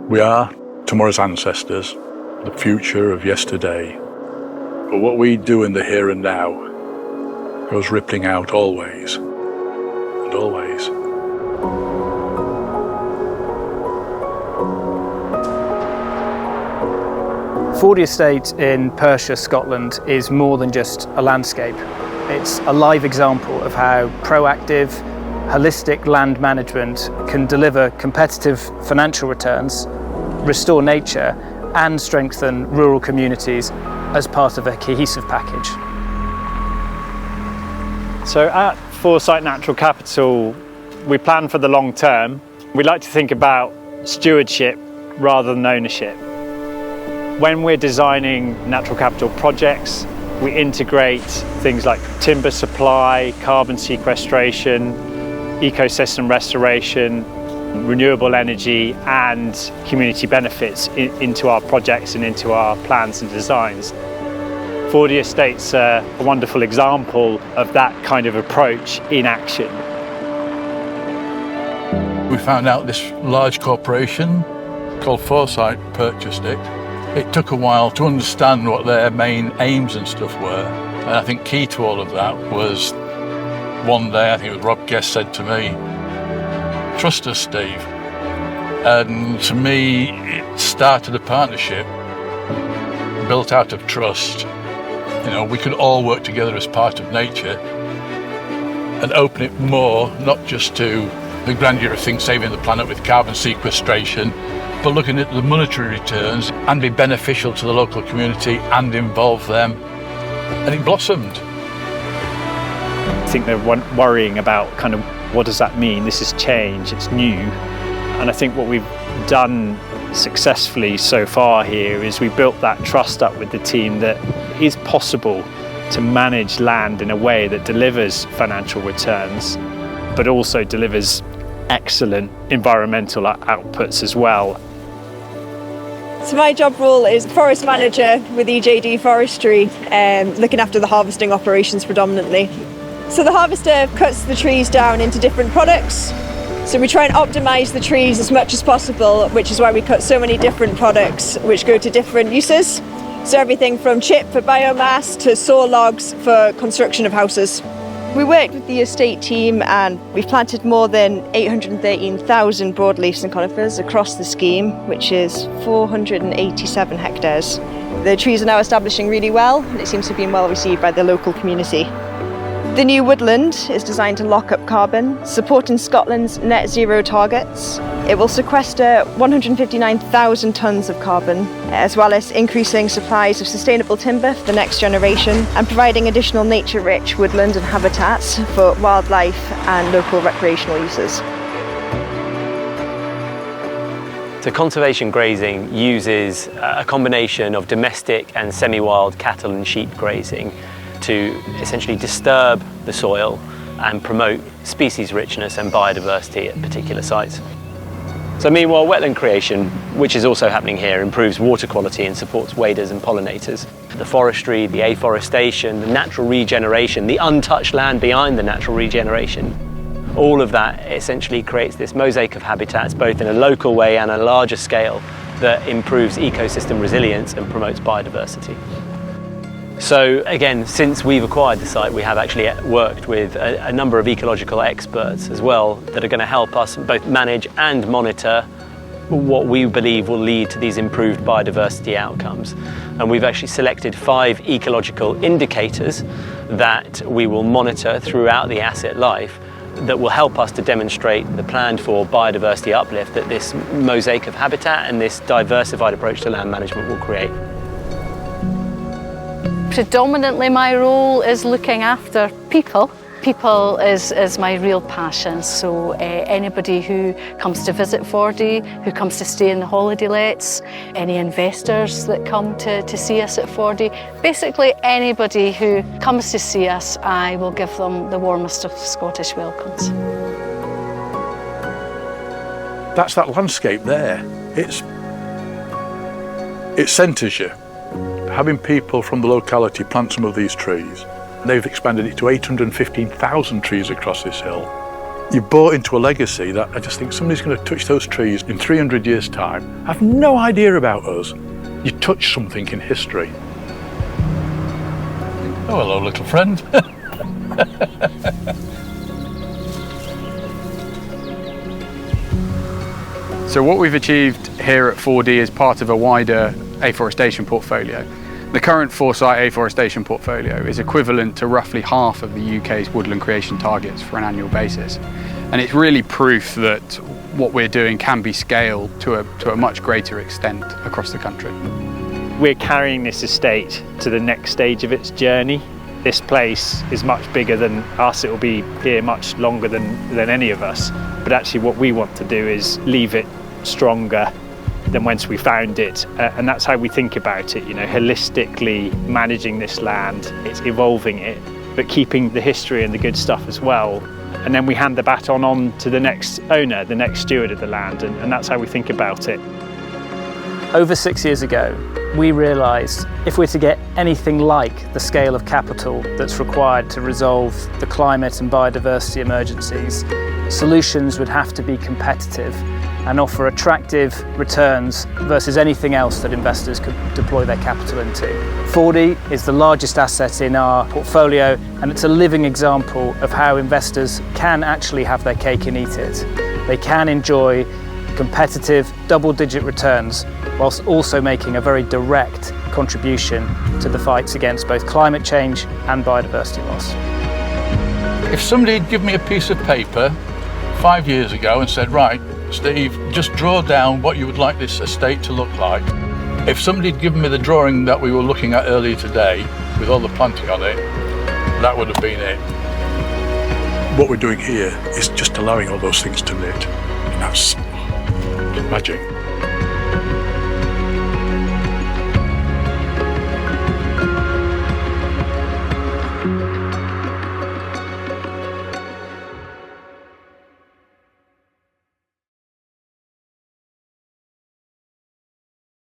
We are tomorrow's ancestors, the future of yesterday. But what we do in the here and now goes rippling out always and always. Fordie Estate in Perthshire, Scotland is more than just a landscape. It's a live example of how proactive, holistic land management can deliver competitive financial returns, restore nature and strengthen rural communities as part of a cohesive package. So at Foresight Natural Capital, we plan for the long term. We like to think about stewardship rather than ownership. When we're designing natural capital projects, we integrate things like timber supply, carbon sequestration, ecosystem restoration, renewable energy and community benefits into our projects and into our plans and designs. Fordie Estate's a wonderful example of that kind of approach in action. We found out this large corporation called Foresight purchased it. It took a while to understand what their main aims and stuff were. And I think key to all of that was one day, I think it was Rob Guest said to me, "Trust us, Steve." And to me, it started a partnership built out of trust. You know, we could all work together as part of nature and open it more, not just to the grandeur of things, saving the planet with carbon sequestration, but looking at the monetary returns and be beneficial to the local community and involve them. And it blossomed. I think they're worrying about kind of what does that mean? This is change, it's new. And I think what we've done successfully so far here is we built that trust up with the team that it is possible to manage land in a way that delivers financial returns, but also delivers excellent environmental outputs as well. So my job role is forest manager with EJD Forestry, looking after the harvesting operations predominantly. So the harvester cuts the trees down into different products. So we try and optimise the trees as much as possible, which is why we cut so many different products which go to different uses. So everything from chip for biomass to saw logs for construction of houses. We worked with the estate team and we've planted more than 813,000 broadleafs and conifers across the scheme, which is 487 hectares. The trees are now establishing really well and it seems to have been well received by the local community. The new woodland is designed to lock up carbon, supporting Scotland's net zero targets. It will sequester 159,000 tonnes of carbon, as well as increasing supplies of sustainable timber for the next generation and providing additional nature-rich woodland and habitats for wildlife and local recreational uses. So conservation grazing uses a combination of domestic and semi-wild cattle and sheep grazing to essentially disturb the soil and promote species richness and biodiversity at particular sites. So meanwhile, wetland creation, which is also happening here, improves water quality and supports waders and pollinators. The forestry, the afforestation, the natural regeneration, the untouched land behind the natural regeneration, all of that essentially creates this mosaic of habitats, both in a local way and a larger scale, that improves ecosystem resilience and promotes biodiversity. So again, since we've acquired the site, we have actually worked with a number of ecological experts as well that are going to help us both manage and monitor what we believe will lead to these improved biodiversity outcomes. And we've actually selected 5 ecological indicators that we will monitor throughout the asset life that will help us to demonstrate the planned for biodiversity uplift that this mosaic of habitat and this diversified approach to land management will create. Predominantly my role is looking after people. People is my real passion, so anybody who comes to visit Fordie, who comes to stay in the holiday lets, any investors that come to see us at Fordie, basically anybody who comes to see us, I will give them the warmest of Scottish welcomes. That's that landscape there. It centres you. Having people from the locality plant some of these trees, they've expanded it to 815,000 trees across this hill. You've bought into a legacy that I just think somebody's going to touch those trees in 300 years' time. I've no idea about us. You touch something in history. Oh, hello, little friend. So what we've achieved here at Fordie is part of a wider afforestation portfolio. The current Foresight afforestation portfolio is equivalent to roughly half of the UK's woodland creation targets for an annual basis. And it's really proof that what we're doing can be scaled to a much greater extent across the country. We're carrying this estate to the next stage of its journey. This place is much bigger than us, it will be here much longer than any of us. But actually what we want to do is leave it stronger than whence we found it, and that's how we think about it, you know, holistically managing this land, it's evolving it, but keeping the history and the good stuff as well. And then we hand the baton on to the next owner, the next steward of the land, and that's how we think about it. Over 6 years ago, we realised if we're to get anything like the scale of capital that's required to resolve the climate and biodiversity emergencies, solutions would have to be competitive and offer attractive returns versus anything else that investors could deploy their capital into. Fordie is the largest asset in our portfolio, and it's a living example of how investors can actually have their cake and eat it. They can enjoy competitive double-digit returns whilst also making a very direct contribution to the fights against both climate change and biodiversity loss. If somebody had given me a piece of paper 5 years ago and said, right, Steve, just draw down what you would like this estate to look like. If somebody had given me the drawing that we were looking at earlier today, with all the planting on it, that would have been it. What we're doing here is just allowing all those things to knit, and that's magic.